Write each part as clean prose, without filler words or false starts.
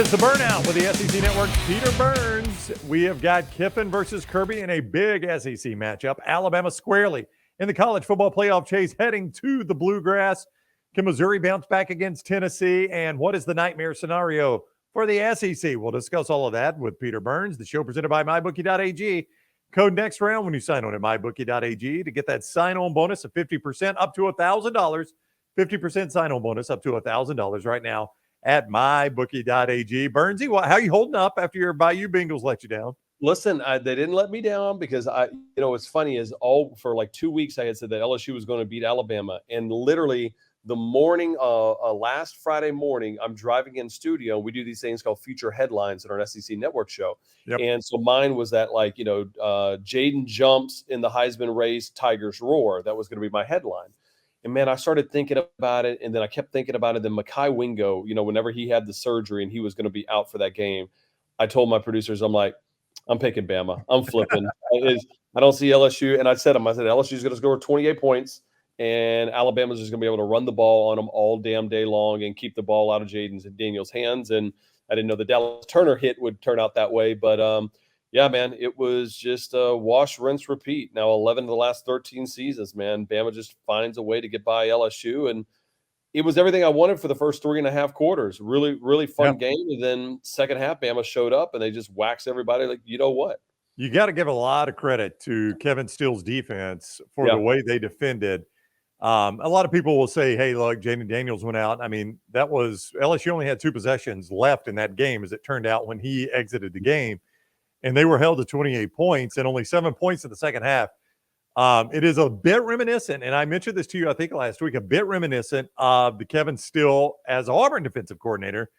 is the Burnout with the SEC Network's Peter Burns. We have got Kiffin versus Kirby in a big SEC matchup. Alabama squarely in the college football playoff chase heading to the Bluegrass. Can Missouri bounce back against Tennessee? And what is the nightmare scenario for the SEC? We'll discuss all of that with Peter Burns. The show presented by MyBookie.ag. Code next round when you sign on at MyBookie.ag to get that sign-on bonus of 50% up to $1,000. 50% sign-on bonus up to $1,000 right now at MyBookie.ag. Burnsy, how are you holding up after your Bayou Bengals let you down? Listen, they didn't let me down because what's funny is for like 2 weeks I had said that LSU was going to beat Alabama, and literally the morning, last Friday morning, I'm driving in studio. We do these things called feature headlines in our SEC Network show, and so mine was that Jaden jumps in the Heisman race, Tigers roar. That was going to be my headline. And man, I started thinking about it, and then I kept thinking about it. Then Mekhi Wingo, whenever he had the surgery and he was going to be out for that game, I told my producers, I'm like, I'm picking Bama. I'm flipping. I don't see LSU. And I said LSU is going to score 28 points, and Alabama's just going to be able to run the ball on them all damn day long and keep the ball out of Jaden Daniels' hands. And I didn't know the Dallas Turner hit would turn out that way. But, yeah, man, it was just wash, rinse, repeat. Now 11 of the last 13 seasons, man. Bama just finds a way to get by LSU, and it was everything I wanted for the first 3.5 quarters. Really, really fun game. And then second half, Bama showed up, and they just waxed everybody like, you know what? You got to give a lot of credit to Kevin Steele's defense for the way they defended. A lot of people will say, hey, look, Jaden Daniels went out. I mean, that was LSU only had 2 possessions left in that game, as it turned out, when he exited the game. And they were held to 28 points and only 7 points in the second half. It is a bit reminiscent, and I mentioned this to you, I think, last week, a bit reminiscent of the Kevin Steele as Auburn defensive coordinator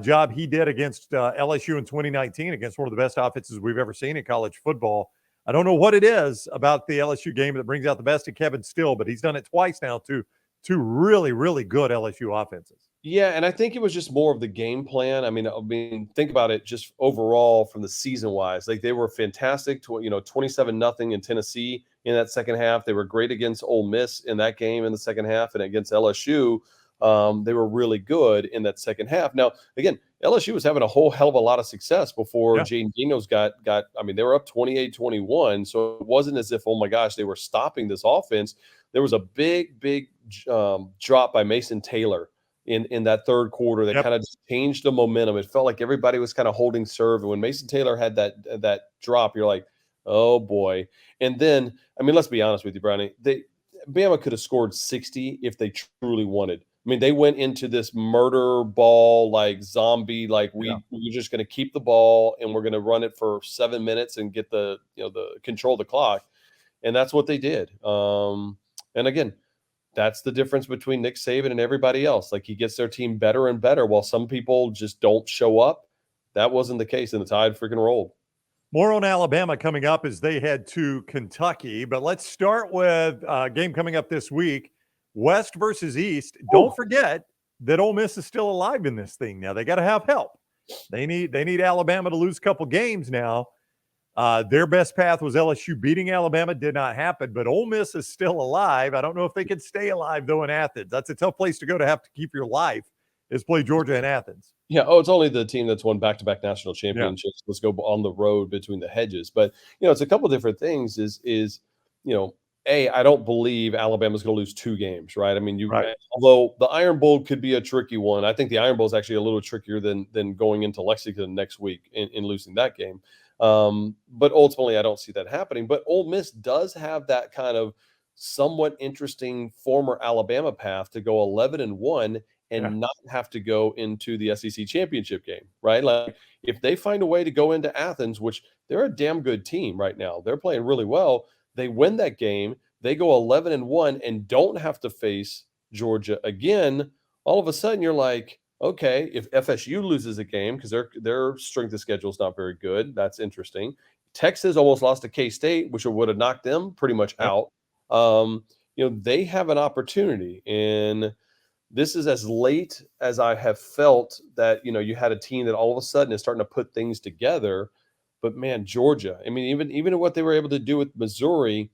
job he did against LSU in 2019 against one of the best offenses we've ever seen in college football. I don't know what it is about the LSU game that brings out the best of Kevin Steele, but he's done it twice now to two really, really good LSU offenses. Yeah, and I think it was just more of the game plan. I mean, think about it just overall from the season-wise. Like, they were fantastic, 27-0 in Tennessee in that second half. They were great against Ole Miss in that game in the second half, and against LSU, they were really good in that second half. Now, again, LSU was having a whole hell of a lot of success before Jaden Daniels got. I mean, they were up 28-21, so it wasn't as if, oh my gosh, they were stopping this offense. There was a big drop by Mason Taylor in that third quarter that kind of just changed the momentum. It felt like everybody was kind of holding serve. And when Mason Taylor had that drop, you're like, oh boy. And then, I mean, let's be honest with you, Brownie. Bama could have scored 60 if they truly wanted. I mean, they went into this murder ball like zombie, like we're just going to keep the ball and we're going to run it for 7 minutes and get the control the clock. And that's what they did. And again, that's the difference between Nick Saban and everybody else. Like, he gets their team better and better while some people just don't show up. That wasn't the case, and the Tide freaking rolled. More on Alabama coming up as they head to Kentucky. But let's start with a game coming up this week, West versus East. Don't forget that Ole Miss is still alive in this thing now. They got to have help. They need Alabama to lose a couple games now. Their best path was LSU beating Alabama. Did not happen, but Ole Miss is still alive. I don't know if they can stay alive, though, in Athens. That's a tough place to go to have to keep your life, is play Georgia in Athens. Yeah, it's only the team that's won back-to-back national championships. Let's go on the road between the hedges. But, it's a couple different things I don't believe Alabama's going to lose 2 games, right? I mean, although the Iron Bowl could be a tricky one, I think the Iron Bowl is actually a little trickier than going into Lexington next week in losing that game. But ultimately, I don't see that happening. But Ole Miss does have that kind of somewhat interesting former Alabama path to go 11-1 and not have to go into the SEC championship game, right? Like, if they find a way to go into Athens, which they're a damn good team right now, they're playing really well. They win that game, they go 11-1 and don't have to face Georgia again. All of a sudden, you're like, okay, if FSU loses a game because their strength of schedule is not very good, that's interesting. Texas almost lost to K-State, which would have knocked them pretty much out. They have an opportunity, and this is as late as I have felt that you had a team that all of a sudden is starting to put things together. But man, Georgia, I mean, even what they were able to do with Missouri,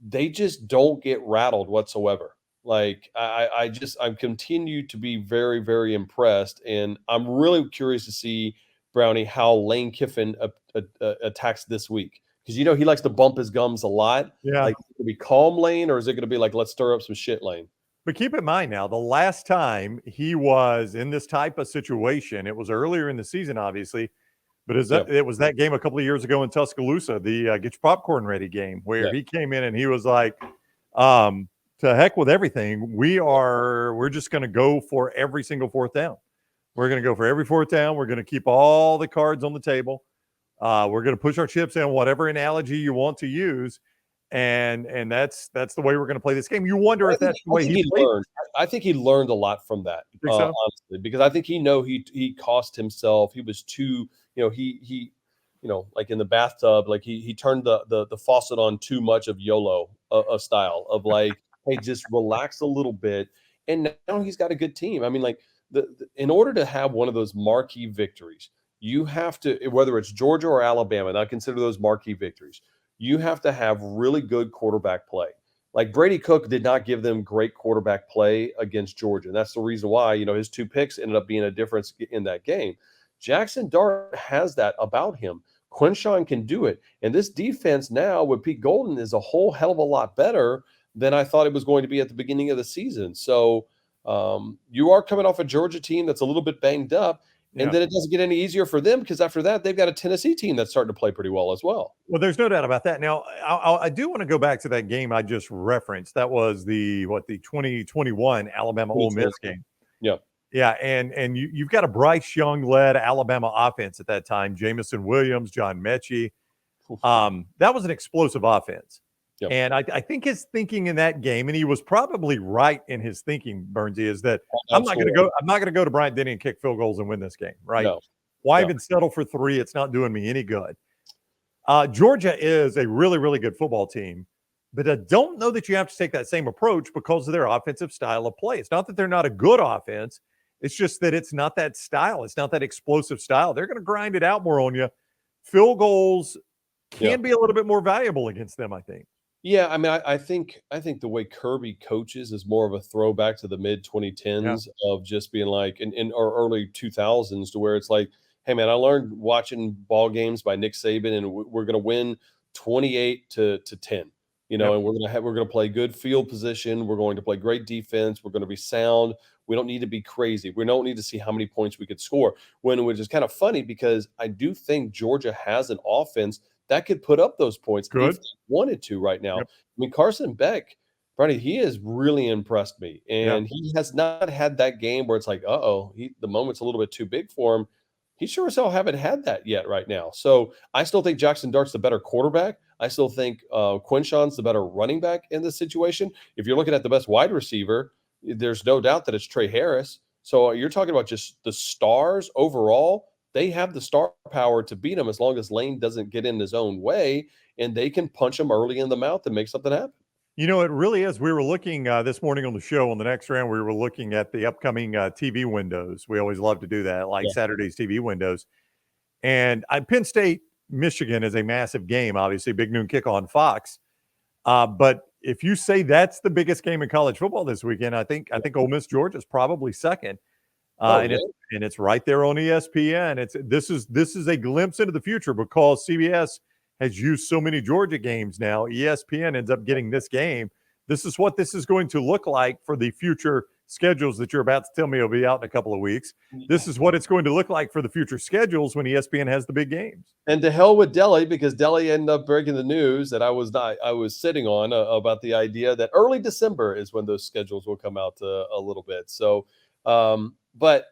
they just don't get rattled whatsoever. Like I'm continue to be very, very impressed, and I'm really curious to see, Brownie, how Lane Kiffin attacks this week, because he likes to bump his gums a lot. Yeah. Like, is it gonna be calm Lane, or is it gonna be like, let's stir up some shit Lane? But keep in mind now, the last time he was in this type of situation, it was earlier in the season, obviously, but Yep. it was that game a couple of years ago in Tuscaloosa, the get your popcorn ready game, where Yeah. he came in and he was like, to heck with everything. We're just going to go for every single fourth down. We're going to go for every fourth down. We're going to keep all the cards on the table. We're going to push our chips in, whatever analogy you want to use. And that's the way we're going to play this game. You wonder if that's the way he played. learned. I think he learned a lot from that, You think so? honestly, because I think he cost himself. He was too, he like in the bathtub, like he turned the faucet on too much of YOLO a style of like, hey, just relax a little bit. And now he's got a good team. I mean, like in order to have one of those marquee victories, you have to, whether it's Georgia or Alabama, and I consider those marquee victories, you have to have really good quarterback play. Like Brady Cook did not give them great quarterback play against Georgia. And that's the reason why, his 2 picks ended up being a difference in that game. Jackson Dart has that about him. Quinshawn can do it. And this defense now with Pete Golden is a whole hell of a lot better than I thought it was going to be at the beginning of the season. So you are coming off a Georgia team that's a little bit banged up. And then it doesn't get any easier for them, because after that, they've got a Tennessee team that's starting to play pretty well as well. Well, there's no doubt about that. Now, I do want to go back to that game I just referenced. That was the 2021 Alabama Ole Miss game. Yeah. Yeah, and you've got a Bryce Young led Alabama offense at that time. Jamison Williams, John Mechie. That was an explosive offense. Yep. And I think his thinking in that game, and he was probably right in his thinking, Burnsy, is that I'm not going to go to Bryant Denny and kick field goals and win this game, right? No. Why even settle for 3? It's not doing me any good. Georgia is a really, really good football team, but I don't know that you have to take that same approach because of their offensive style of play. It's not that they're not a good offense. It's just that it's not that style. It's not that explosive style. They're going to grind it out more on you. Field goals can be a little bit more valuable against them, I think. Yeah, I mean, I think the way Kirby coaches is more of a throwback to the mid 2010s of just being like in or early 2000s, to where it's like, hey man, I learned watching ball games by Nick Saban, and we're going to win 28 to 10. And we're going to play good field position. We're going to play great defense. We're going to be sound. We don't need to be crazy. We don't need to see how many points we could score. Which is kind of funny, because I do think Georgia has an offense that could put up those points if they wanted to right now. Yep. I mean, Carson Beck, Brady, he has really impressed me. And he has not had that game where it's like, the moment's a little bit too big for him. He sure as hell haven't had that yet right now. So I still think Jackson Dart's the better quarterback. I still think Quinshawn's the better running back in this situation. If you're looking at the best wide receiver, there's no doubt that it's Trey Harris. So you're talking about just the stars overall. They have the star power to beat him as long as Lane doesn't get in his own way, and they can punch him early in the mouth and make something happen. It really is. We were looking this morning on the show on the next round. We were looking at the upcoming TV windows. We always love to do that, like Saturday's TV windows. And Penn State, Michigan is a massive game, obviously, big noon kick on Fox. But if you say that's the biggest game in college football this weekend, I think Ole Miss Georgia is probably second. And it's right there on ESPN. This is a glimpse into the future, because CBS has used so many Georgia games now. ESPN ends up getting this game. This is what this is going to look like for the future schedules that you're about to tell me will be out in a couple of weeks. This is what it's going to look like for the future schedules when ESPN has the big games. And to hell with Delhi, because Delhi ended up breaking the news that I was sitting on about the idea that early December is when those schedules will come out a little bit. So, but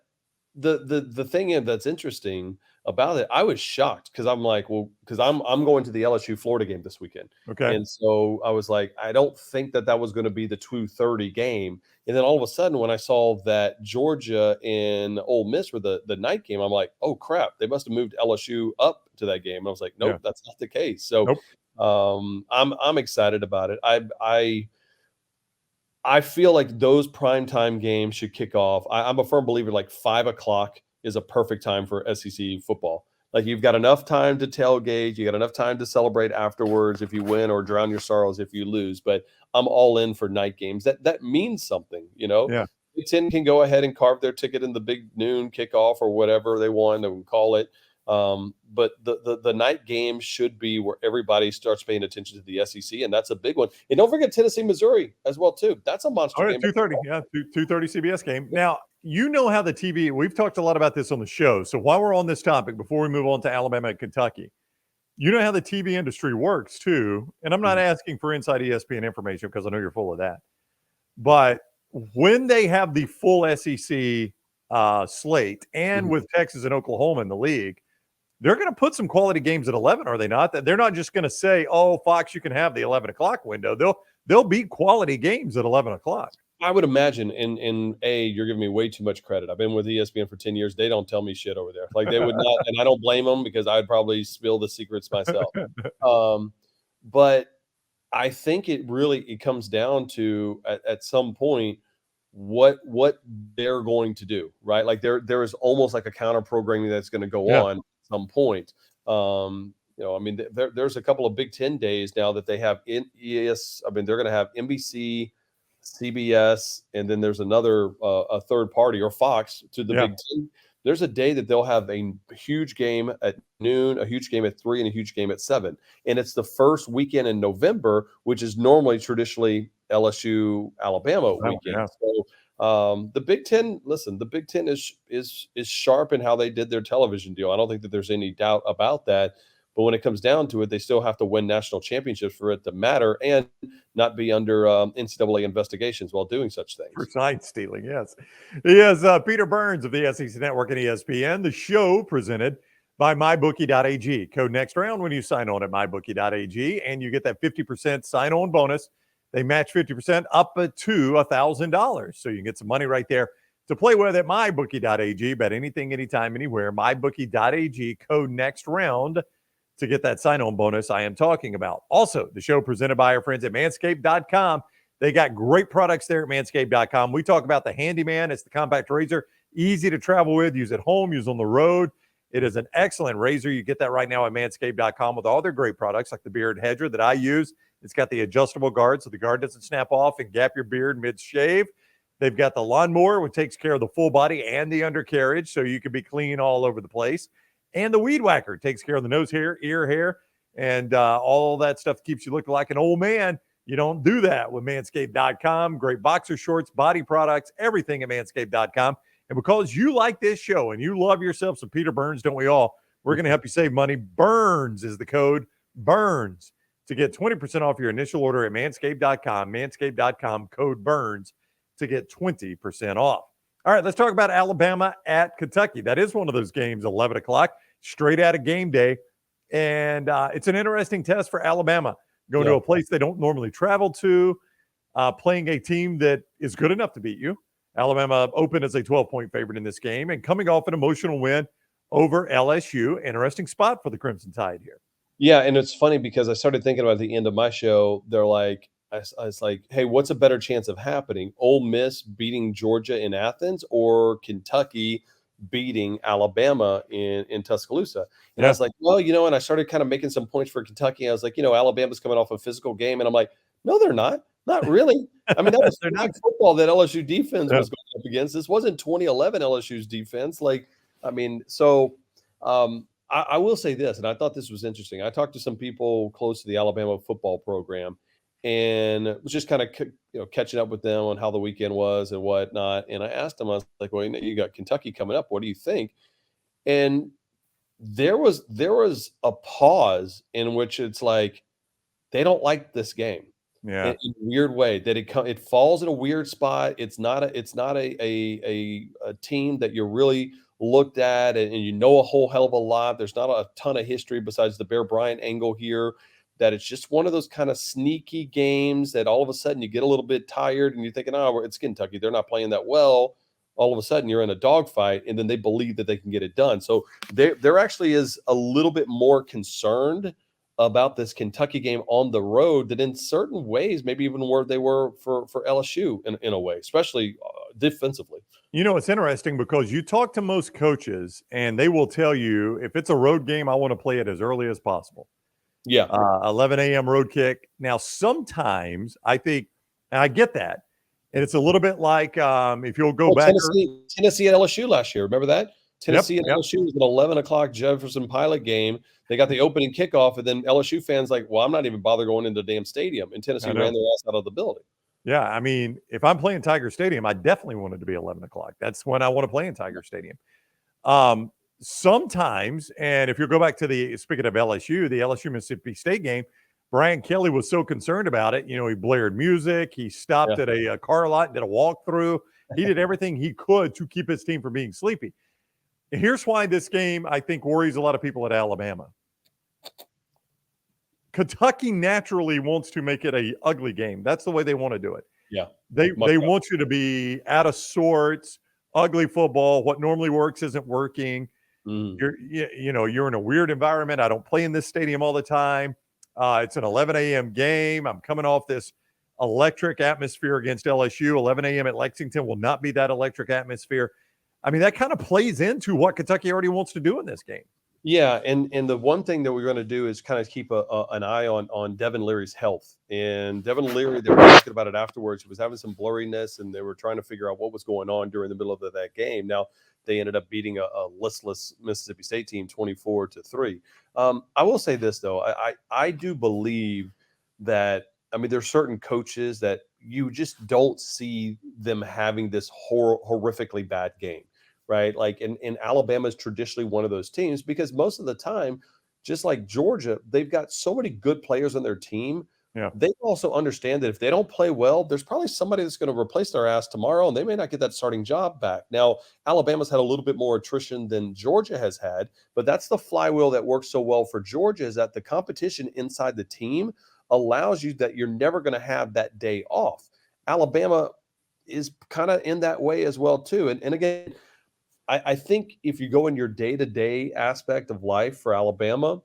the thing that's interesting about it, I was shocked, because I'm like, because I'm going to the LSU Florida game this weekend. Okay. And so I was like, I don't think that was going to be the 2:30 game. And then all of a sudden, when I saw that Georgia and Ole Miss were the night game, I'm like, oh crap, they must have moved LSU up to that game. And I was like, nope, that's not the case. So I'm excited about it. I feel like those primetime games should kick off. I'm a firm believer like 5 o'clock is a perfect time for SEC football, Like you've got enough time to tailgate, you got enough time to celebrate afterwards if you win, or drown your sorrows if you lose. But I'm all in for night games. That means something, you know. Yeah. Big Ten can go ahead and carve their ticket in the big noon kickoff or whatever they want and call it. But the night game should be where everybody starts paying attention to the SEC, and that's a big one. And don't forget Tennessee, Missouri as well too. That's a monster All right, game. 2:30. Yeah, 2:30 CBS game. Now, you know how the TV. We've talked a lot about this on the show. So while we're on this topic, before we move on to Alabama and Kentucky, you know how the TV industry works too. And I'm not asking for inside ESPN information because I know you're full of that. But when they have the full SEC slate, and with Texas and Oklahoma in the league, they're going to put some quality games at 11, are they not? That they're not just going to say, "Oh, Fox, you can have the 11 o'clock window." They'll beat quality games at 11 o'clock. I would imagine, and you're giving me way too much credit. I've been with ESPN for 10 years. They don't tell me shit over there. Like they would not, and I don't blame them because I'd probably spill the secrets myself. But I think it comes down to at some point what they're going to do, right? Like there is almost like a counter programming that's going to go on at some point. I mean, there's a couple of Big Ten days now that they have in ES. I mean, they're going to have NBC, CBS, and then there's another a third party or Fox to the Big Ten. There's a day that they'll have a huge game at noon, a huge game at 3, and a huge game at 7. And it's the first weekend in November, which is normally traditionally LSU Alabama weekend. Yeah. So the Big Ten, listen, the Big Ten is sharp in how they did their television deal. I don't think that there's any doubt about that. But when it comes down to it, they still have to win national championships for it to matter and not be under NCAA investigations while doing such things. For sign stealing, yes. He is Peter Burns of the SEC Network and ESPN. The show presented by MyBookie.ag. Code next round when you sign on at MyBookie.ag, and you get that 50% sign-on bonus. They match 50% up to $1,000. So you can get some money right there to play with at MyBookie.ag. Bet anything, anytime, anywhere. MyBookie.ag. Code next round to get that sign-on bonus I am talking about. Also, the show presented by our friends at Manscaped.com. They got great products there at Manscaped.com. We talk about the Handyman. It's the compact razor, easy to travel with, use at home, use on the road. It is an excellent razor. You get that right now at Manscaped.com with all their great products like the Beard Hedger that I use. It's got the adjustable guard so the guard doesn't snap off and gap your beard mid-shave. They've got the lawnmower, which takes care of the full body and the undercarriage so you can be clean all over the place. And the Weed Whacker takes care of the nose hair, ear hair, and all that stuff keeps you looking like an old man. You don't do that with Manscaped.com. Great boxer shorts, body products, everything at Manscaped.com. And because you like this show and you love yourself some Peter Burns, don't we all? We're going to help you save money. Burns is the code. Burns to get 20% off your initial order at Manscaped.com. Manscaped.com, code Burns to get 20% off. All right, let's talk about Alabama at Kentucky. That is one of those games, 11 o'clock, straight out of game day. And it's an interesting test for Alabama, going to a place they don't normally travel to, playing a team that is good enough to beat you. Alabama opened as a 12-point favorite in this game and coming off an emotional win over LSU. Interesting spot for the Crimson Tide here. Yeah, and it's funny because I started thinking about at the end of my show, they're like, I was like, hey, what's a better chance of happening? Ole Miss beating Georgia in Athens or Kentucky beating Alabama in Tuscaloosa? And I was like, well, and I started kind of making some points for Kentucky. I was like, Alabama's coming off a physical game. And I'm like, no, they're not. Not really. I mean, that was not football that LSU defense was going up against. This wasn't 2011 LSU's defense. I will say this, and I thought this was interesting. I talked to some people close to the Alabama football program, and was just kind of catching up with them on how the weekend was and whatnot. And I asked them, I was like, well, you got Kentucky coming up. What do you think? And there was a pause in which it's like they don't like this game. Yeah, in a weird way that it falls in a weird spot. It's not a team that you're really looked at and a whole hell of a lot. There's not a ton of history besides the Bear Bryant angle here. That it's just one of those kind of sneaky games that all of a sudden you get a little bit tired and you're thinking, oh, it's Kentucky. They're not playing that well. All of a sudden you're in a dogfight, and then they believe that they can get it done. So there actually is a little bit more concerned about this Kentucky game on the road that in certain ways, maybe even where they were for LSU in a way, especially defensively. You know, it's interesting because you talk to most coaches and they will tell you if it's a road game, I want to play it as early as possible. Yeah. 11 a.m. road kick. Now, sometimes I think, and I get that, and it's a little bit like if you'll go Well, back. Tennessee at LSU last year. Remember that? Yep, Tennessee and yep. LSU was an 11 o'clock Jefferson Pilot game. They got the opening kickoff, and then LSU fans like, well, I'm not even bother going into the damn stadium. And Tennessee I ran know. their ass out of the building. Yeah, I mean, if I'm playing Tiger Stadium, I definitely want it to be 11 o'clock. That's when I want to play in Tiger Stadium. Um, Sometimes, and if you go back to speaking of LSU, the LSU Mississippi State game, Brian Kelly was so concerned about it. You know, he blared music, he stopped Yeah. at a car lot, did a walkthrough. He did everything he could to keep his team from being sleepy. Here's why this game, I think, worries a lot of people at Alabama. Kentucky naturally wants to make it a ugly game. That's the way they want to do it. Yeah. They want you to be out of sorts, ugly football. What normally works isn't working. Mm. You're in a weird environment. I don't play in this stadium all the time. It's an 11 a.m. game. I'm coming off this electric atmosphere against LSU. 11 a.m. at Lexington will not be that electric atmosphere. I mean, that kind of plays into what Kentucky already wants to do in this game. Yeah, and the one thing that we're going to do is kind of keep an eye on Devin Leary's health. And Devin Leary, they were talking about it afterwards. He was having some blurriness, and they were trying to figure out what was going on during the middle of that game. Now they ended up beating a listless Mississippi State team 24-3. I will say this though, I do believe that. I mean, there's certain coaches that you just don't see them having this horrifically bad game. Right. Like in Alabama is traditionally one of those teams because most of the time, just like Georgia, they've got so many good players on their team. Yeah. They also understand that if they don't play well, there's probably somebody that's going to replace their ass tomorrow and they may not get that starting job back. Now, Alabama's had a little bit more attrition than Georgia has had, but that's the flywheel that works so well for Georgia is that the competition inside the team allows you that you're never going to have that day off. Alabama is kind of in that way as well, too. And again, I think if you go in your day-to-day aspect of life for Alabama,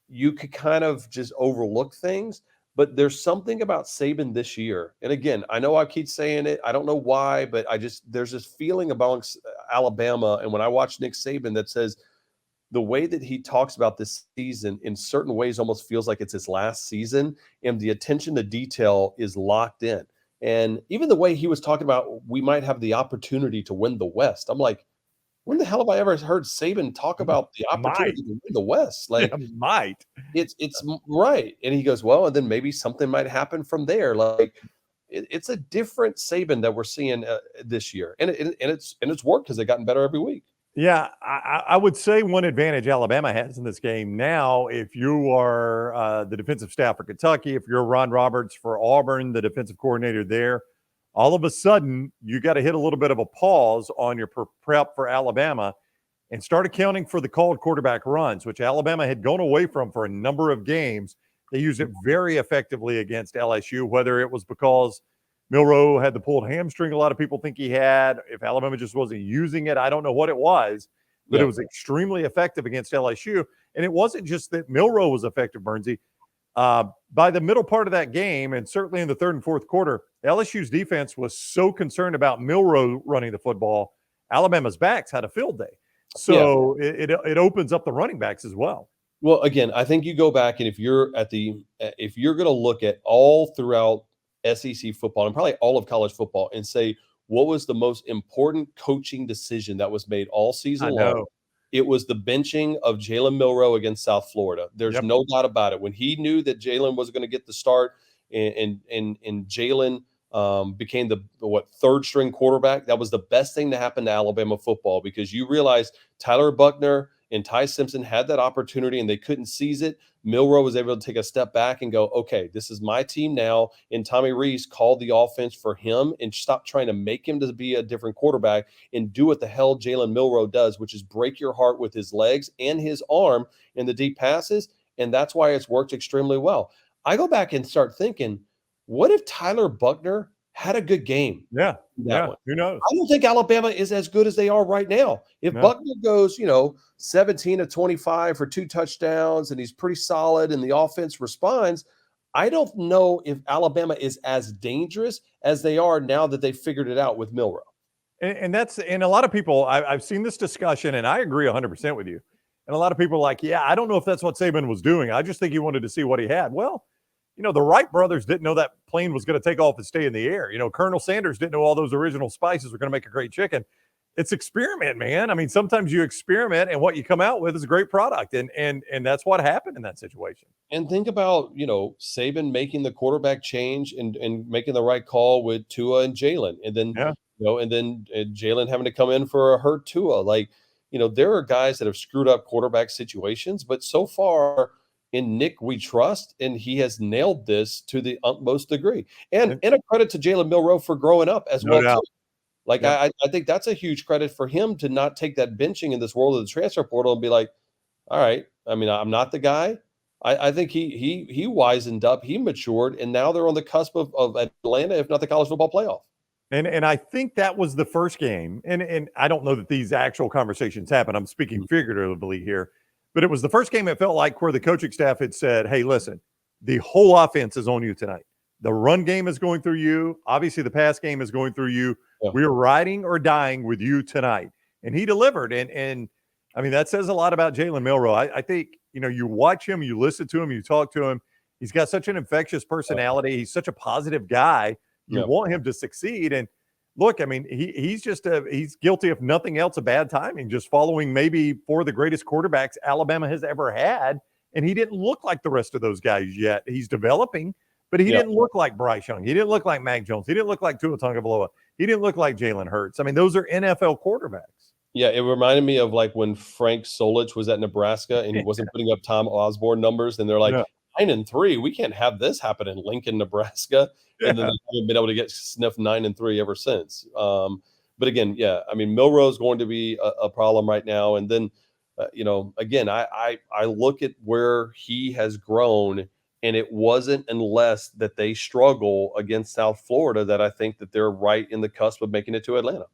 you could kind of just overlook things. But there's something about Saban this year. And again, I know I keep saying it. I don't know why, but there's this feeling amongst Alabama. And when I watch Nick Saban that says the way that he talks about this season in certain ways almost feels like it's his last season. And the attention to detail is locked in. And even the way he was talking about we might have the opportunity to win the West. I'm like, when the hell have I ever heard Saban talk about the opportunity to win the West? Like, might. It's right. And he goes, well, and then maybe something might happen from there. Like, it's a different Saban that we're seeing this year, and it's worked because they've gotten better every week. Yeah, I would say one advantage Alabama has in this game now, if you are the defensive staff for Kentucky, if you're Ron Roberts for Auburn, the defensive coordinator there, all of a sudden you got to hit a little bit of a pause on your prep for Alabama and start accounting for the called quarterback runs, which Alabama had gone away from for a number of games. They used it very effectively against LSU, whether it was because Milroe had the pulled hamstring a lot of people think he had. If Alabama just wasn't using it, I don't know what it was, but it was extremely effective against LSU. And it wasn't just that Milroe was effective, Bernsey. By the middle part of that game, and certainly in the third and fourth quarter, LSU's defense was so concerned about Milroe running the football, Alabama's backs had a field day. So it opens up the running backs as well. Well, again, I think you go back and if you're going to look at all throughout SEC football and probably all of college football and say what was the most important coaching decision that was made all season long, it was the benching of Jalen Milroe against South Florida. There's no doubt about it. When he knew that Jalen was going to get the start and Jalen became the third string quarterback, that was the best thing to happen to Alabama football because you realize Tyler Buchner and Ty Simpson had that opportunity and they couldn't seize it. Milroe was able to take a step back and go, okay, this is my team now. And Tommy Rees called the offense for him and stop trying to make him to be a different quarterback and do what the hell Jalen Milroe does, which is break your heart with his legs and his arm in the deep passes. And that's why it's worked extremely well. I go back and start thinking, what if Tyler Buchner had a good game? Yeah. Who knows? I don't think Alabama is as good as they are right now. If Buchner goes, 17-25 for 2 touchdowns and he's pretty solid and the offense responds, I don't know if Alabama is as dangerous as they are now that they figured it out with Milroe. And that's, and a lot of people, I've seen this discussion, and I agree 100% with you. And a lot of people are like, yeah, I don't know if that's what Saban was doing. I just think he wanted to see what he had. Well, the Wright brothers didn't know that plane was going to take off and stay in the air. Colonel Sanders didn't know all those original spices were going to make a great chicken. It's experiment, man. I mean, sometimes you experiment, and what you come out with is a great product, and that's what happened in that situation. And think about, Saban making the quarterback change and making the right call with Tua and Jalen, and then Yeah, Jalen having to come in for a hurt Tua. Like, there are guys that have screwed up quarterback situations, but so far in Nick we trust, and he has nailed this to the utmost degree. And a credit to Jalen Milroe for growing up as no well too. doubt. Like Yep. I think that's a huge credit for him to not take that benching in this world of the transfer portal and be like, all right, I mean, I'm not the guy. I think he wisened up, he matured, and now they're on the cusp of Atlanta, if not the college football playoff. And I think that was the first game, and I don't know that these actual conversations happen. I'm speaking figuratively here, but it was the first game. It felt like where the coaching staff had said, "Hey, listen, the whole offense is on you tonight. The run game is going through you. Obviously, the pass game is going through you. Yeah. We are riding or dying with you tonight." And he delivered. And I mean, that says a lot about Jalen Milroe. I think you watch him, you listen to him, you talk to him. He's got such an infectious personality. He's such a positive guy. You want him to succeed. And look, I mean, he's guilty of nothing else of bad timing, just following maybe four of the greatest quarterbacks Alabama has ever had. And he didn't look like the rest of those guys yet. He's developing, but he didn't look like Bryce Young. He didn't look like Mac Jones. He didn't look like Tua Tagovailoa. He didn't look like Jalen Hurts. I mean, those are NFL quarterbacks. Yeah, it reminded me of like when Frank Solich was at Nebraska and he wasn't putting up Tom Osborne numbers, and they're like, 9-3, we can't have this happen in Lincoln, Nebraska. And then they haven't been able to get sniffed 9-3 ever since. But again, I mean, Milroe's going to be a problem right now. And then, again, I look at where he has grown, and it wasn't unless that they struggle against South Florida that I think that they're right in the cusp of making it to Atlanta.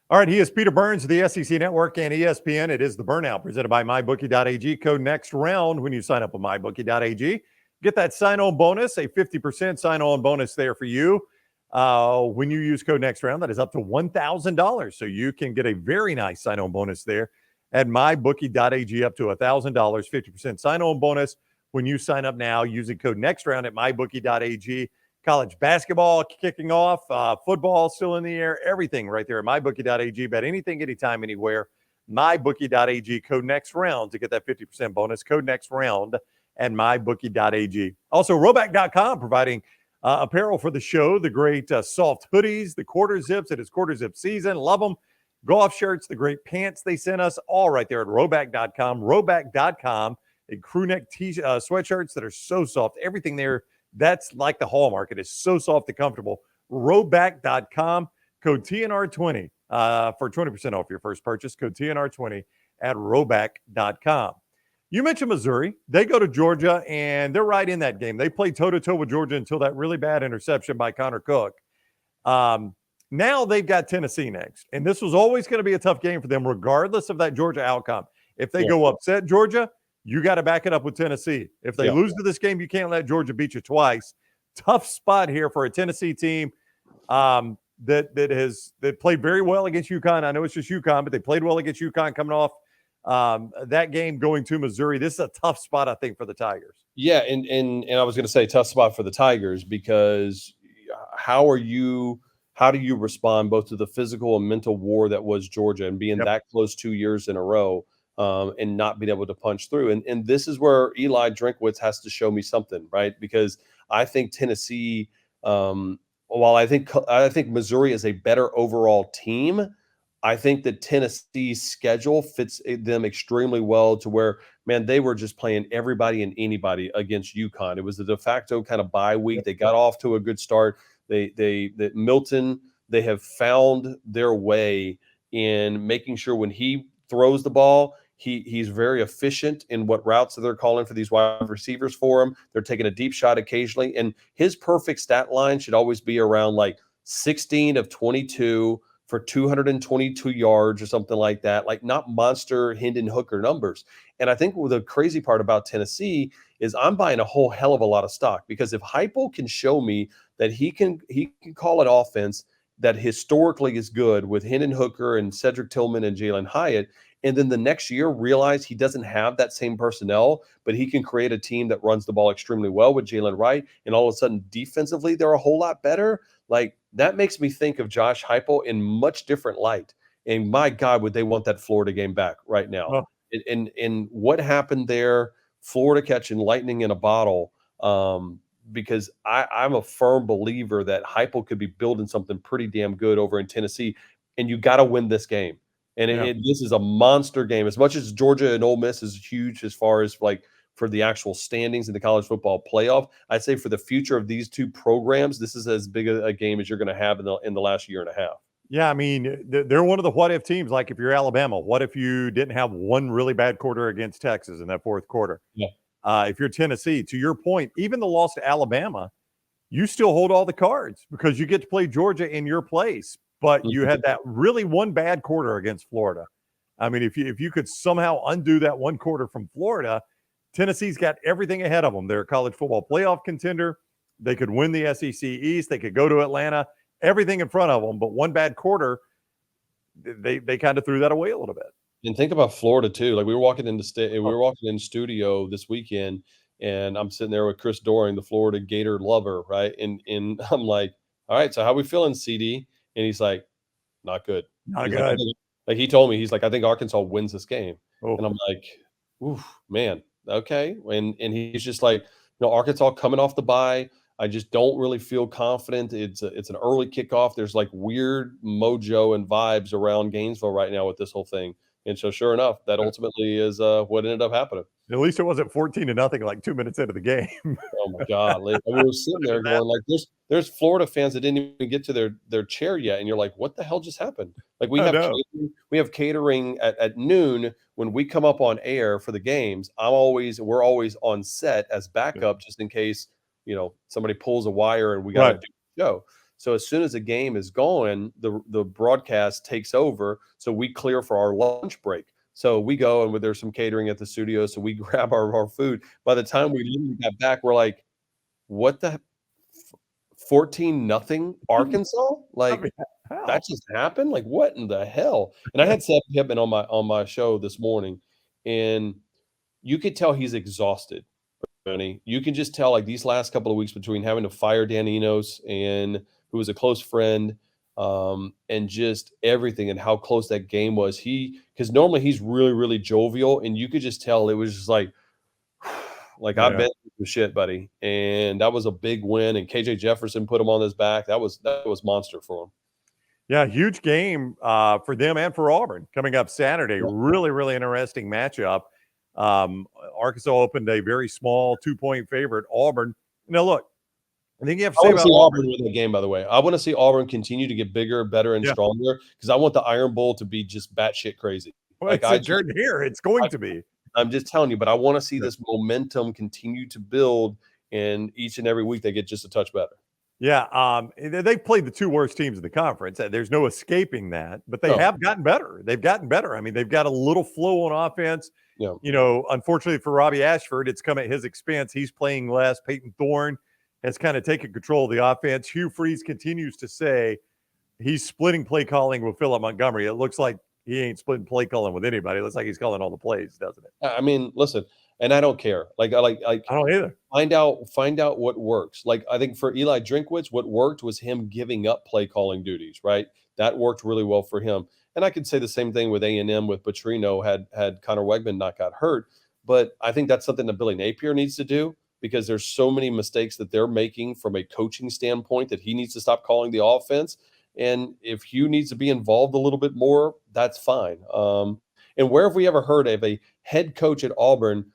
All right, he is Peter Burns of the SEC Network and ESPN. It is the Burnout presented by MyBookie.ag. Code next round when you sign up with MyBookie.ag. Get that sign-on bonus, a 50% sign-on bonus there for you. When you use code next round, that is up to $1,000. So you can get a very nice sign-on bonus there at MyBookie.ag, up to $1,000, 50% sign-on bonus when you sign up now using code next round at MyBookie.ag. College basketball kicking off, football still in the air, everything right there at MyBookie.ag. Bet anything, anytime, anywhere. MyBookie.ag, code next round to get that 50% bonus. Code next round at MyBookie.ag. Also, Roback.com providing apparel for the show, the great soft hoodies, the quarter zips. It is quarter zip season. Love them. Golf shirts, the great pants they sent us, all right there at Roback.com. Roback.com, a crew neck sweatshirts that are so soft. Everything there. That's like the hallmark. It is so soft and comfortable. Roback.com, code TNR20 for 20% off your first purchase. Code TNR20 at Roback.com. You mentioned Missouri. They go to Georgia, and they're right in that game. They played toe-to-toe with Georgia until that really bad interception by Connor Cook. Now they've got Tennessee next, and this was always going to be a tough game for them regardless of that Georgia outcome. If they go upset Georgia, you got to back it up with Tennessee. If they lose to this game, you can't let Georgia beat you twice. Tough spot here for a Tennessee team that played very well against UConn. I know it's just UConn, but they played well against UConn coming off that game going to Missouri. This is a tough spot, I think, for the Tigers. Yeah, and I was going to say tough spot for the Tigers because how do you respond both to the physical and mental war that was Georgia and being that close 2 years in a row? And not being able to punch through. And this is where Eli Drinkwitz has to show me something, right? Because I think Tennessee, while I think Missouri is a better overall team, I think that Tennessee's schedule fits them extremely well to where, man, they were just playing everybody and anybody against UConn. It was the de facto kind of bye week. They got off to a good start. Milton, they have found their way in making sure when he throws the ball, he's very efficient in what routes that they're calling for these wide receivers for him. They're taking a deep shot occasionally, and his perfect stat line should always be around like 16 of 22 for 222 yards or something like that, like not monster Hendon Hooker numbers. And I think the crazy part about Tennessee is I'm buying a whole hell of a lot of stock because if Heupel can show me that he can call an offense that historically is good with Hendon Hooker and Cedric Tillman and Jalen Hyatt, and then the next year realize he doesn't have that same personnel, but he can create a team that runs the ball extremely well with Jalen Wright, and all of a sudden defensively they're a whole lot better. Like, that makes me think of Josh Heupel in much different light. And my God, would they want that Florida game back right now? Well, And what happened there? Florida catching lightning in a bottle. Because I'm a firm believer that Heupel could be building something pretty damn good over in Tennessee, and you got to win this game. And yeah. this is a monster game. As much as Georgia and Ole Miss is huge as far as like for the actual standings in the college football playoff, I'd say for the future of these two programs, this is as big a game as you're going to have in the last year and a half. Yeah, I mean, they're one of the what if teams. Like if you're Alabama, what if you didn't have one really bad quarter against Texas in that fourth quarter? Yeah. If you're Tennessee, to your point, even the loss to Alabama, you still hold all the cards because you get to play Georgia in your place. But you had that really one bad quarter against Florida. I mean, if you could somehow undo that one quarter from Florida, Tennessee's got everything ahead of them. They're a college football playoff contender. They could win the SEC East. They could go to Atlanta. Everything in front of them, but one bad quarter, they kind of threw that away a little bit. And think about Florida too. Like we were walking in studio this weekend, and I'm sitting there with Chris Doring, the Florida Gator lover, right? And I'm like, all right, so how we feeling, CD? And he's like, not good. Not He's good. like he told me, he's like, I think Arkansas wins this game. Oh. And I'm like, oof, man, okay. And he's just like, Arkansas coming off the bye. I just don't really feel confident. It's an early kickoff. There's like weird mojo and vibes around Gainesville right now with this whole thing. And so sure enough, that ultimately is what ended up happening. At least it wasn't 14-0 like 2 minutes into the game. Oh my God. We were sitting there going like there's Florida fans that didn't even get to their chair yet. And you're like, what the hell just happened? Like we have catering at noon when we come up on air for the games. We're always on set as backup just in case, somebody pulls a wire and we got to do the show. So as soon as the game is going, the broadcast takes over. So we clear for our lunch break. So we go and there's some catering at the studio. So we grab our food. By the time we literally got back, we're like, what the 14-0 Arkansas? Like that just happened? Like what in the hell? And I had Seth Pittman on my show this morning, and you could tell he's exhausted. You can just tell like these last couple of weeks between having to fire Dan Enos and who was a close friend, and just everything and how close that game was. Because normally he's really, really jovial, and you could just tell it was just like I've been through shit, buddy. And that was a big win. And KJ Jefferson put him on his back. That was monster for him. Yeah, huge game for them and for Auburn coming up Saturday. Yeah. Really, really interesting matchup. Arkansas opened a very small 2-point favorite. Auburn. Now, look, I think you have to say about Auburn win the game, by the way. I want to see Auburn continue to get bigger, better, and stronger because I want the Iron Bowl to be just batshit crazy. Well, it's going to be. I'm just telling you, but I want to see this momentum continue to build, and each and every week they get just a touch better. Yeah, they've played the two worst teams in the conference. There's no escaping that, but they have gotten better. They've gotten better. I mean, they've got a little flow on offense. Yeah. Unfortunately for Robbie Ashford, it's come at his expense. He's playing less. Peyton Thorne has kind of taken control of the offense. Hugh Freeze continues to say he's splitting play calling with Philip Montgomery. It looks like he ain't splitting play calling with anybody. It looks like he's calling all the plays, doesn't it? I mean, listen, and I don't care. I don't either. Find out what works. Like I think for Eli Drinkwitz, what worked was him giving up play calling duties, right? That worked really well for him. And I could say the same thing with A&M with Petrino had Connor Wegman not got hurt. But I think that's something that Billy Napier needs to do because there's so many mistakes that they're making from a coaching standpoint that he needs to stop calling the offense. And if Hugh needs to be involved a little bit more, that's fine. And where have we ever heard of a head coach at Auburn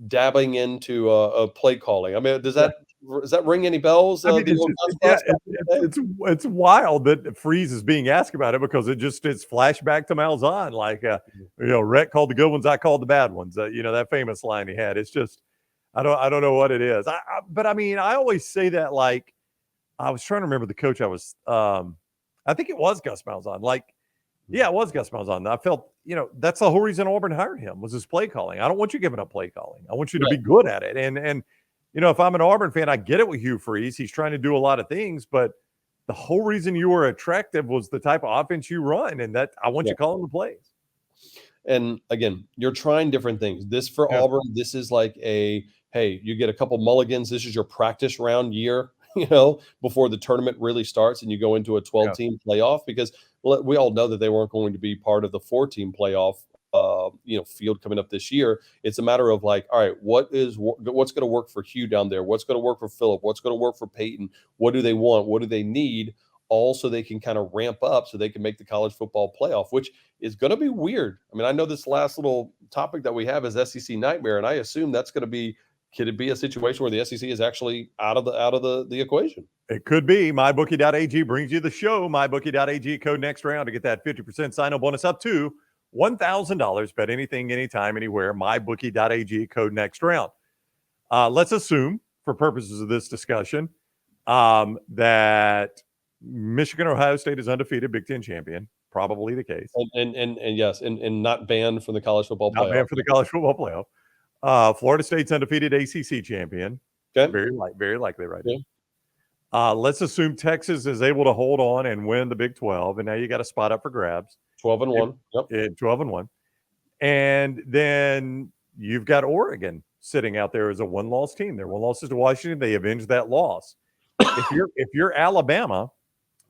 dabbling into a play calling? I mean, does that ring any bells? I mean, it's wild that Freeze is being asked about it because it's flashback to Malzahn. Like, Rhett called the good ones, I called the bad ones. That famous line he had. It's just, I don't know what it is. But I mean, I always say that. Like, I was trying to remember the coach. I think it was Gus Malzahn. Like, yeah, it was Gus Malzahn. I felt, that's the whole reason Auburn hired him was his play calling. I don't want you giving up play calling. I want you to be good at it. And if I'm an Auburn fan, I get it with Hugh Freeze. He's trying to do a lot of things, but the whole reason you were attractive was the type of offense you run, and that I want you calling the plays. And again, you're trying different things. This for Yeah. Auburn, this is like hey, you get a couple mulligans. This is your practice round year, before the tournament really starts and you go into a 12-team playoff, because we all know that they weren't going to be part of the 4-team playoff field coming up this year. It's a matter of like, all right, what's going to work for Hugh down there? What's going to work for Phillip? What's going to work for Peyton? What do they want? What do they need? All so they can kind of ramp up so they can make the college football playoff, which is going to be weird. I mean, I know this last little topic that we have is SEC nightmare, and I assume that's going to be, could it be a situation where the SEC is actually out of the equation? It could be. MyBookie.ag brings you the show. MyBookie.ag, code next round to get that 50% sign-up bonus up to $1,000. Bet anything, anytime, anywhere. MyBookie.ag, code next round. Let's assume, for purposes of this discussion, that Michigan or Ohio State is undefeated, Big Ten champion. Probably the case. And yes, and not banned from the college football playoff. Not banned for the college football playoff. Florida State's undefeated ACC champion. Okay. Very likely right now. Let's assume Texas is able to hold on and win the Big 12, and now you got a spot up for grabs. 12-1. Yep. 12-1. And then you've got Oregon sitting out there as a one-loss team. Their one loss is to Washington. They avenged that loss. If you're Alabama,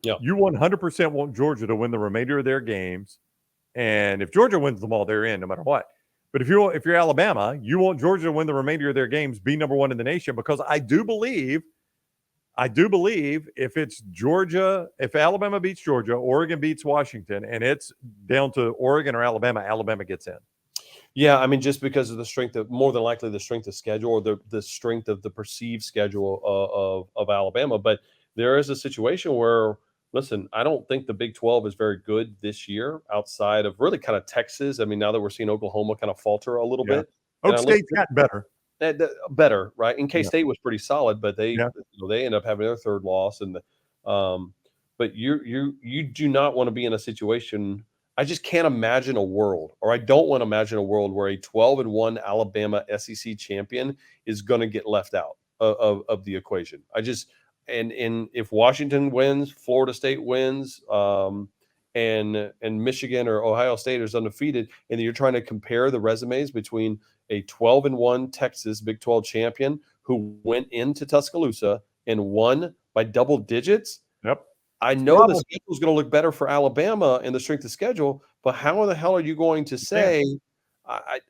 you 100% want Georgia to win the remainder of their games. And if Georgia wins them all, they're in no matter what. But if you're Alabama, you want Georgia to win the remainder of their games, be number one in the nation, because I do believe if it's Georgia, if Alabama beats Georgia, Oregon beats Washington, and it's down to Oregon or Alabama gets in. Yeah, I mean, just because of the strength of, more than likely the strength of schedule, or the strength of the perceived schedule of Alabama. But there is a situation where, listen, I don't think the Big 12 is very good this year outside of really kind of Texas. I mean, now that we're seeing Oklahoma kind of falter a little bit. Oak State's gotten better. Better, right? And K-State was pretty solid, but they end up having their third loss. And but you do not want to be in a situation. I just can't imagine a world, or I don't want to imagine a world where a 12-1 Alabama SEC champion is going to get left out of the equation. And if Washington wins, Florida State wins, and Michigan or Ohio State is undefeated, and you're trying to compare the resumes between a 12-1 Texas Big 12 champion who went into Tuscaloosa and won by double digits. Yep. I know the schedule is going to look better for Alabama in the strength of schedule, but how in the hell are you going to say? I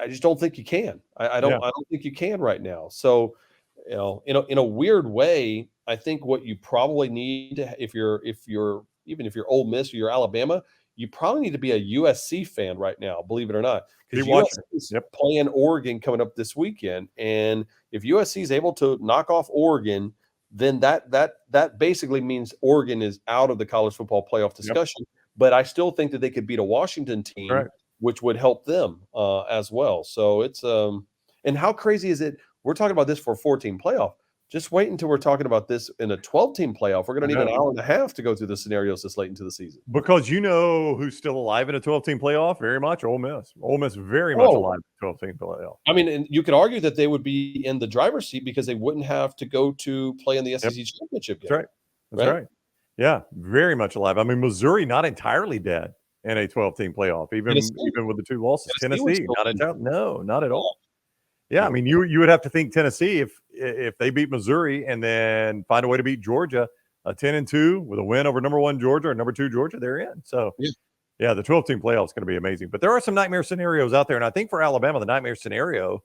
just don't think you can. I don't think you can right now. So, in a weird way, I think what you probably need to, if you're Ole Miss or you're Alabama, you probably need to be a USC fan right now, believe it or not, because USC is playing Oregon coming up this weekend, and if USC is able to knock off Oregon, then that basically means Oregon is out of the college football playoff discussion. But I still think that they could beat a Washington team, which would help them as well. So it's and how crazy is it? We're talking about this for a 4-team playoff. Just wait until we're talking about this in a 12-team playoff. We're going to need an hour and a half to go through the scenarios this late into the season. Because you know who's still alive in a 12-team playoff? Very much Ole Miss. Ole Miss very much alive in a 12-team playoff. I mean, and you could argue that they would be in the driver's seat because they wouldn't have to go to play in the SEC championship game. That's right. Yeah, very much alive. I mean, Missouri not entirely dead in a 12-team playoff, even with the 2 losses. Tennessee not entirely. No, not at all. Yeah, I mean, you would have to think Tennessee if they beat Missouri and then find a way to beat Georgia, a 10-2 with a win over number 1 Georgia or number 2 Georgia, they're in. So, the 12-team playoff is going to be amazing. But there are some nightmare scenarios out there, and I think for Alabama, the nightmare scenario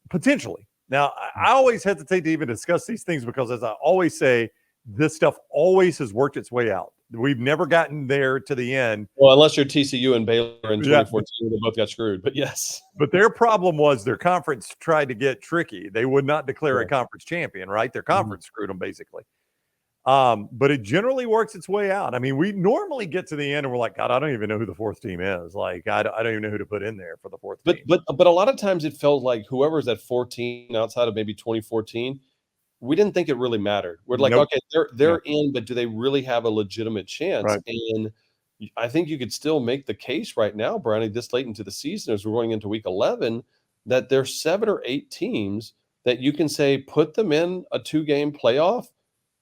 potentially. Now, I always hesitate to even discuss these things because, as I always say, this stuff always has worked its way out. We've never gotten there to the end. Well, unless you're TCU and Baylor in 2014, they both got screwed. But yes. But their problem was their conference tried to get tricky. They would not declare a conference champion, right? Their conference screwed them basically. But it generally works its way out. I mean, we normally get to the end and we're like, God, I don't even know who the 4th team is. Like, I don't even know who to put in there for the 4th team. But a lot of times it felt like whoever's at 14 outside of maybe 2014, we didn't think it really mattered. We're like, okay, they're in, but do they really have a legitimate chance? Right. And I think you could still make the case right now, Brownie, this late into the season, as we're going into week 11, that there's 7 or 8 teams that you can say put them in a 2-game playoff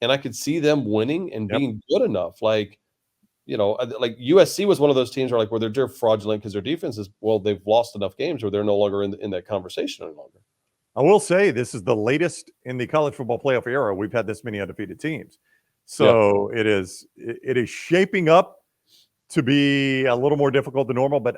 and I could see them winning and being good enough. Like, like USC was one of those teams where they're fraudulent because their defense is, well, they've lost enough games where they're no longer in that conversation any longer. I will say this is the latest in the college football playoff era we've had this many undefeated teams. So it is shaping up to be a little more difficult than normal, but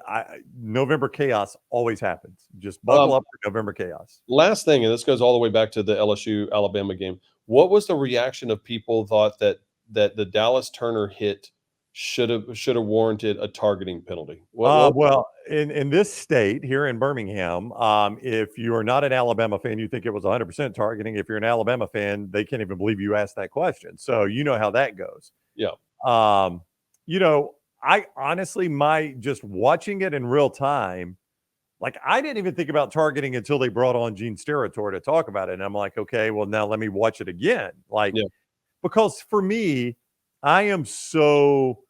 November chaos always happens. Just buckle up for November chaos. Last thing, and this goes all the way back to the LSU Alabama game. What was the reaction of people thought that the Dallas Turner hit should have warranted a targeting penalty? Well, in this state here in Birmingham, if you are not an Alabama fan, you think it was 100% targeting. If you're an Alabama fan, they can't even believe you asked that question. So you know how that goes. Yeah. I honestly, just watching it in real time, like I didn't even think about targeting until they brought on Gene Steratore to talk about it. And I'm like, okay, well now let me watch it again. Because for me, I am so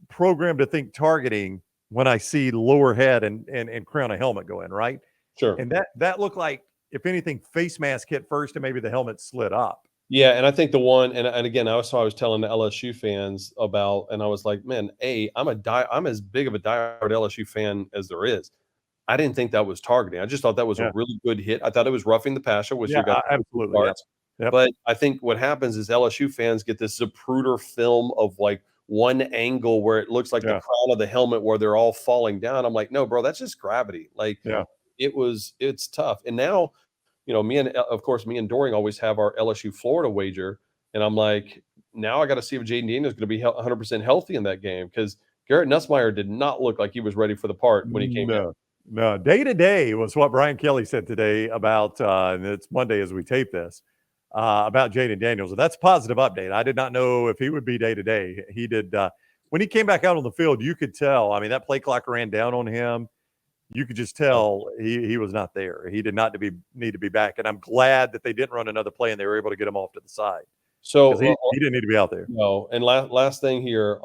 programmed to think targeting when I see lower head and crown a helmet go in, right? Sure. And that looked like, if anything, face mask hit first and maybe the helmet slid up. Yeah, and I think the one, and again, I was telling the LSU fans about, and I was like, man, I'm as big of a diehard LSU fan as there is. I didn't think that was targeting. I just thought that was a really good hit. I thought it was roughing the passer, which you got absolutely. But I think what happens is LSU fans get this Zapruder film of like one angle where it looks like the crown of the helmet where they're all falling down. I'm like, no, bro, that's just gravity. Like, it's tough. And now, me and Doring always have our LSU Florida wager. And I'm like, now I got to see if Jaden Daniels is going to be 100% healthy in that game, because Garrett Nussmeier did not look like he was ready for the part when he came in. No, day to day was what Brian Kelly said today about, and it's Monday as we tape this, about Jaden Daniels. And that's a positive update. I did not know if he would be day to day. He did. When he came back out on the field, you could tell. I mean, that play clock ran down on him. You could just tell he was not there. He did not need to be back. And I'm glad that they didn't run another play and they were able to get him off to the side. So he didn't need to be out there. No. And last thing here.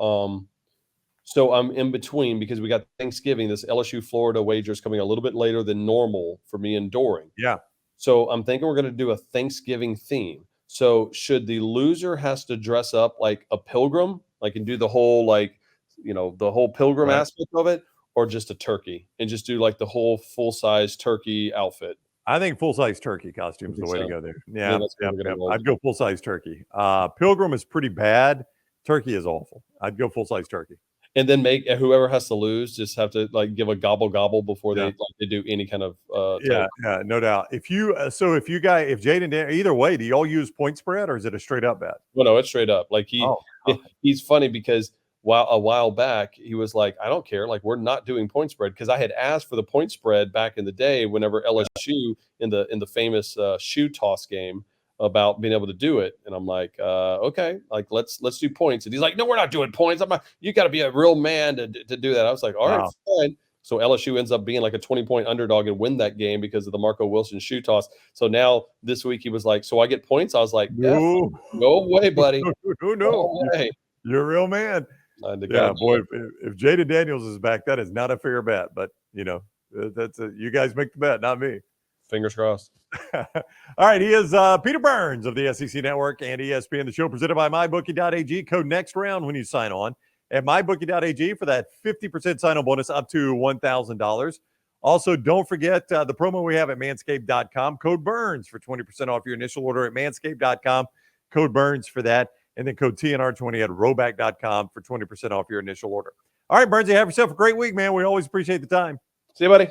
So I'm in between because we got Thanksgiving. This LSU Florida wager is coming a little bit later than normal for me and Doring. Yeah. So I'm thinking we're going to do a Thanksgiving theme. So should the loser has to dress up like a pilgrim, and do the whole the whole pilgrim aspect of it, or just a turkey and just do the whole full-size turkey outfit? I think full-size turkey costume is the way to go there. Yeah, I'd go full-size turkey. Pilgrim is pretty bad. Turkey is awful. I'd go full-size turkey. And then make whoever has to lose just have to give a gobble before they do any kind of no doubt. If Jaden, either way, do y'all use point spread or is it a straight up bet? Well, no, it's straight up. He's funny because a while back he was like, I don't care, we're not doing point spread, because I had asked for the point spread back in the day whenever LSU in the famous shoe toss game about being able to do it. And I'm like, okay, let's do points. And he's like, no, we're not doing points. I'm like, you got to be a real man to do that. I was like, all right, fine. So LSU ends up being like a 20-point underdog and win that game because of the Marco Wilson shoe toss. So now this week he was like, so I get points. I was like, no way, buddy. No way. You're a real man. Boy, if Jaden Daniels is back, that is not a fair bet. But that's you guys make the bet, not me. Fingers crossed. All right, he is Peter Burns of the SEC Network and ESPN. The show presented by MyBookie.ag. Code next round when you sign on at MyBookie.ag for that 50% sign-on bonus up to $1,000. Also, don't forget the promo we have at Manscaped.com. Code Burns for 20% off your initial order at Manscaped.com. Code Burns for that. And then code TNR20 at Roback.com for 20% off your initial order. All right, Burns, you have yourself a great week, man. We always appreciate the time. See you, buddy.